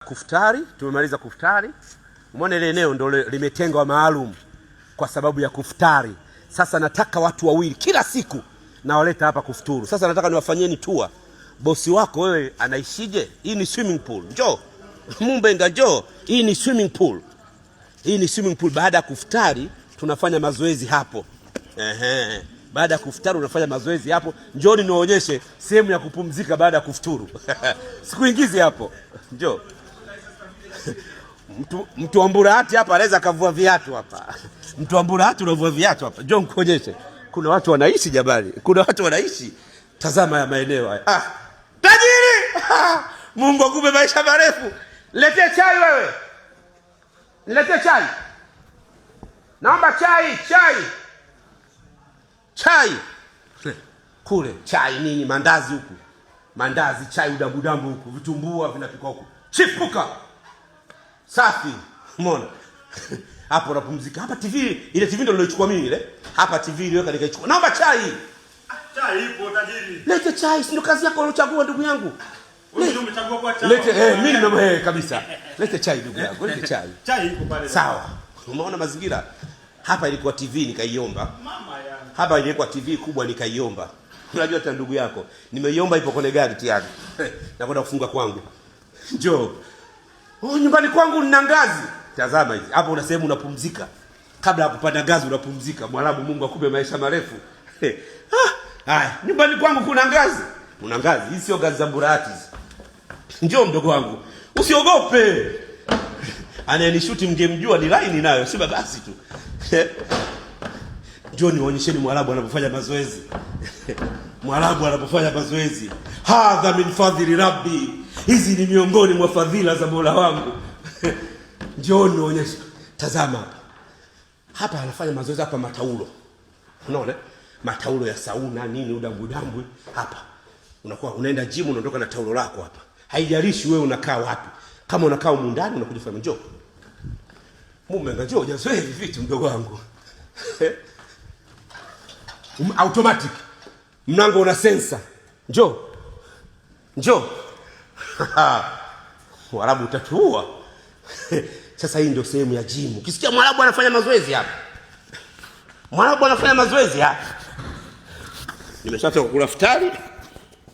Kuftari, tumemaliza kuftari. Umeona ile eneo ndio limetengwa maalum kwa sababu ya kuftari. Sasa nataka watu wawili kila siku na waleta hapa kufuturu. Sasa nataka niwafanyeni tour. Bosi wako wewe anaishije? Hii ni swimming pool. Njoo. Mumbenga njoo. Hii ni swimming pool. Hii ni swimming pool. Baada ya kuftari tunafanya mazoezi hapo. Baada ya kuftari unafanya mazoezi hapo. Njoo nionyeshe sehemu ya kupumzika baada ya kufuturu. Sikuingizi hapo. Njoo. Mtu wa Mburahati hapa anaweza kavua viatu hapa. Mtu wa Mburahati unavua viatu hapa. Njoo nikuonyeshe. Kuna watu wanaishi jabali. Kuna watu wanaishi. Tazama ya maeneo haya. Tajiri! Mungu akupe maisha marefu. Niletee chai wewe. Niletee chai. Naomba chai. Chai. Kule chai nini, mandazi huku. Mandazi, chai, udambu huku, vitumbua vinapikwa huku. Chipuka. Safi. Umeona? Hapo unapumzika. Hapa TV, ile TV ndio nilochukua mimi ile. Hapa TV ile nikaichukua. Naomba chai. Chai ipo tajiri. Lete chai, si ndio kazi yako ulochagua ndugu yangu. Wewe ndio umechagua kwa chai. Lete mimi ndio kabisa. Lete chai ndugu yangu, lete chai. Chai ipo pale. Sawa. Umeona mazingira? Hapa ilikuwa TV nikaiomba. Mama yangu. Hapa ilikuwa TV kubwa nikaiomba. Unajua hata ndugu yako, nimeiomba ipo kwenye gari tayari. Nakwenda kufunga kwangu. Njoo. Nyumbani kwangu nina ngazi. Tazama hizi. Hapo una sehemu unapumzika. Kabla ya kupanda ngazi unapumzika. Mwarabu, Mungu akupe maisha marefu. Haya, nyumbani kwangu kuna ngazi. Una ngazi. Hii sio ngazi za Mburahati. Njoo mdogo wangu. Usiogope. Anayenishuti mngemjua ni line nayo, si basi tu. Njoo nionyesheni Mwarabu anapofanya mazoezi. Mwarabu anapofanya mazoezi. Hadha min fadhili Rabbi. Hizi ni miongoni mwa fadhila za Mola wangu. Njoo nionyeshe. Tazama. Hapa anafanya mazoezi hapa mataulo. Unaona? Mataulo ya sauna nini, udambu hapa. Unakuwa unaenda gym unaondoka na taulo lako hapa. Haijalishi wewe unakaa wapi. Kama unakaa huko ndani unakuja fanya njoo. Mumenga njoo ujazoe hivi vitu mdogo wangu. Automatic. Mlango una sensor. Njoo. Mwarabu utatuua. Sasa hii ndio sehemu ya gym. Ukisikia Mwarabu anafanya mazoezi hapa. Mwarabu anafanya mazoezi hapa. Nimeshatoka kula futari.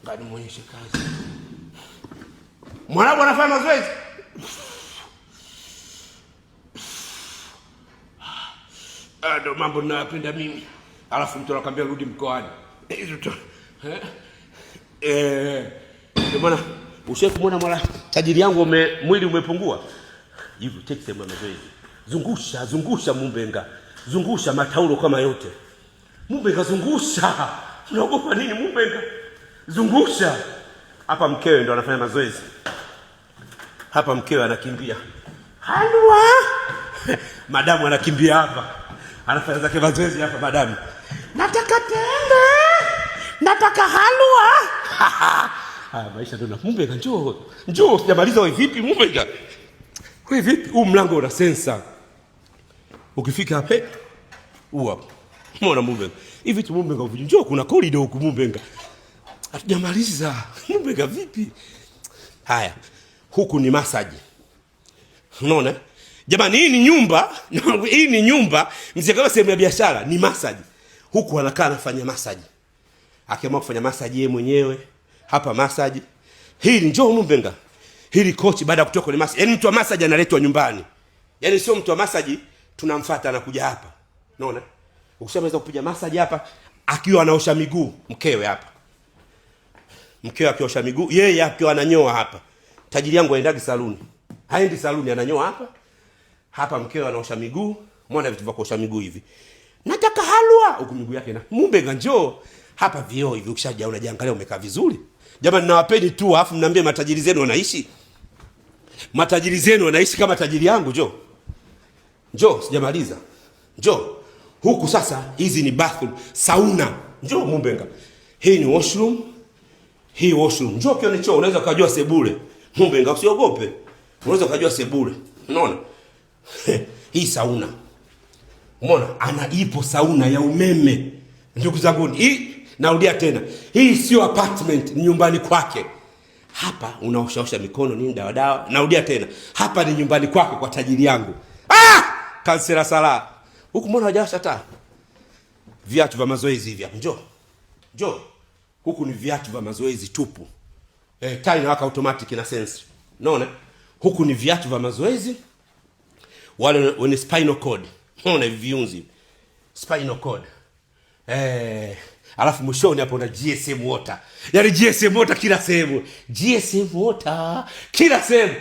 Ngani muonyeshe kazi. Mwarabu anafanya mazoezi. Ndio mambo ninayopenda mimi. Alafu mtu anakuambia rudi mkoani. Hizo tu. Ndio maana ushefu muona mara tajiri yangu mwili umepungua. Hivyo take sehemu ya mazoezi. Zungusha Mumbenga. Zungusha mataulo kama yote. Mumbenga zungusha. Unaogopa nini Mumbenga? Zungusha. Hapa mkewe ndo anafanya mazoezi. Hapa mkewe anakimbia. Halwa. Madamu anakimbia hapa. Anafanya zake mazoezi hapa madamu. Nataka tende. Nataka halwa. Maisha ndo na Mumbenga njoo. Sijamaliza wewe vipi Mumbenga? Wewe vipi? Huu mlango una sensor. Ukifika hapa hapo. Umeona Mumbenga? Hivi tu Mumbenga njoo kuna corridor huku Mumbenga. Hatujamaliza. Mumbenga vipi? Haya. Huku ni massage. Unaona? Jamani hii ni nyumba, mzee kama sehemu ya biashara ni massage. Huku anakaa anafanya massage. Akiamua kufanya massage yeye mwenyewe, hapa massage. Hili njoo Mumbenga. Hili coach baada ya kutoka kwenye massage. Yaani mtu wa massage analetwa nyumbani. Yaani sio mtu wa massage tunamfuata anakuja hapa. Unaona? Ukishamaliza kupiga massage hapa, akiwa anaosha miguu mkewe hapa. Mkewe akiosha miguu, yeye akiwa ananyoa hapa. Tajiri yangu aendagi saluni. Haendi saluni, ananyoa hapa. Hapa mkewe anaosha miguu. Muone vitu vya kuosha miguu hivi. Nataka halwa huku miguu yake na Mumbenga njoo. Hapa vioo hivi ukishaja unajiangalia umekaa vizuri. Jamani nawapeni tu afu mnaambie matajiri zenu wanaishi. Matajiri zenu wanaishi kama tajiri yangu njoo sijamaliza. Njoo. Huku sasa hizi ni bathroom, sauna. Njoo Mumbenga. Hii ni washroom. Hii washroom. Njoo kione choo unaweza kujua sebule. Mumbenga usiogope. Unaweza kujua sebule. Unaona? Hii sauna. Umeona? Ipo sauna ya umeme. Ndugu zangu, hii narudia tena. Hii sio apartment, ni nyumbani kwake. Hapa unaoshaosha mikono nini dawa. Narudia tena. Hapa ni nyumbani kwako kwa tajiri yangu. Kansela Salah. Huku mbona hajawasha taa? Viatu vya mazoezi hivi hapa. Njoo. Huku ni viatu vya mazoezi tupu. Taa inawaka automatic na sense. Unaona? Huku ni viatu vya mazoezi. Wale wenye spinal cord. Unaona viunzi. Spinal cord. Alafu mwishoni hapo na GSM water. Yaani GSM water kila sehemu. GSM water kila sehemu.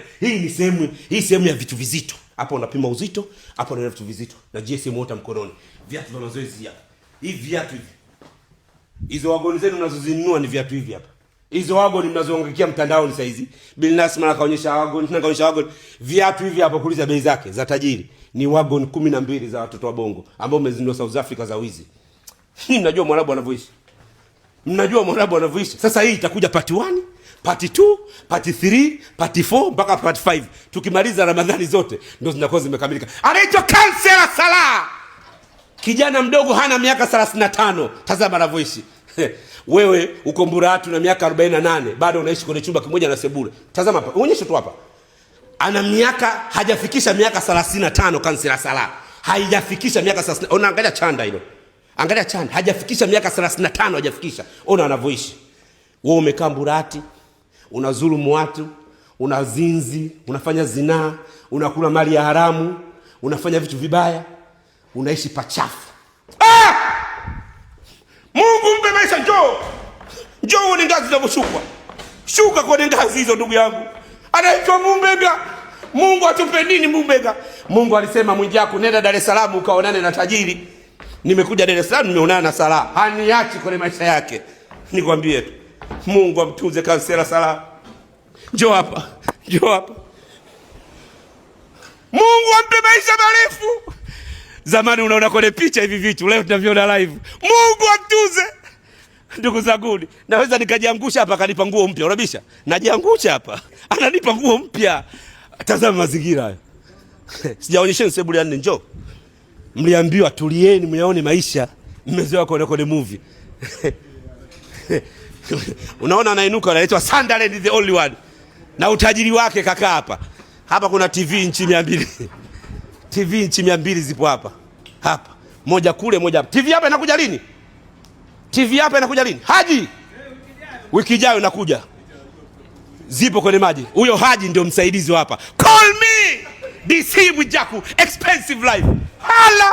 Hii sehemu ya vitu vizito. Hapo unapima uzito, hapo una vitu vizito na GSM water mkononi. Viatu vya mazoezi hapa. Hivi viatu hivi. Hizo wagoni zenu mnazozinunua ni viatu hivi hapa. Hizo wagoni mnazoongekea mtandaoni saa hizi. Bilnas mara kaonyesha wagoni, viatu hivi hapa kuuliza bei zake za tajiri. Ni wagoni 12 za watoto wa Bongo ambao umezinunua South Africa za wizi. Mnajua Mwarabu anavyoishi. Sasa hii itakuja part 1, part 2, part 3, part 4 mpaka part 5. Tukimaliza Ramadhani zote ndio zinakuwa zimekamilika. Anaitwa Kansela Salah. Kijana mdogo hana miaka 35. Tazama anavyoishi. Wewe uko Mburatu na miaka 48, bado unaishi kwenye chumba kimoja na sebule. Tazama hapa, uonyeshe tu hapa. Ana miaka hajafikisha miaka 35 Kansela Salah. Haijafikisha miaka 30. Ona angalia chanda hilo. Angalia chanda, hajafikisha miaka 35 hajafikisha. Ona anavyoishi. Wewe umekaa Mburati, unazulumu watu, unazinzi, unafanya zinaa, unakula mali ya haramu, unafanya vitu vibaya, unaishi pachafu. Mungu mpe maisha, njoo ni ngazi zinavyoshuka. Shuka kwenye ngazi hizo ndugu yangu. Anaitwa Mumbega. Mungu atupe nini Mumbega? Mungu alisema Mwijaku nenda Dar es Salaam ukaonane na tajiri. Nimekuja Dar es Salaam nimeonana na Salah. Haniachi kwenye maisha yake. Nikwambie tu. Mungu amtunze Kansela Salah. Njoo hapa. Mungu ampe maisha marefu. Zamani unaona kwenye picha hivi vitu, leo tunaviona live. Mungu amtunze. Ndugu zangu, naweza nikajiangusha hapa akanipa nguo mpya. Unabisha? Najiangusha hapa. Ananipa nguo mpya. Tazama mazingira haya. Sijaonyesheni sebule ya nne, njoo. Mliambiwa tulieni myaone maisha. Mmezoea kwenye movie. Unaona anainuka anaitwa Sunderland the only one. Na utajiri wake kaka hapa. Hapa kuna TV inchi 200. TV inchi 200 zipo hapa. Hapa. Moja kule, moja. TV hapa inakuja lini? Haji. Wiki ijayo inakuja. Zipo kwenye maji. Huyo Haji ndio msaidizi hapa. Call me. DC Mwijaku, expensive life. Hala.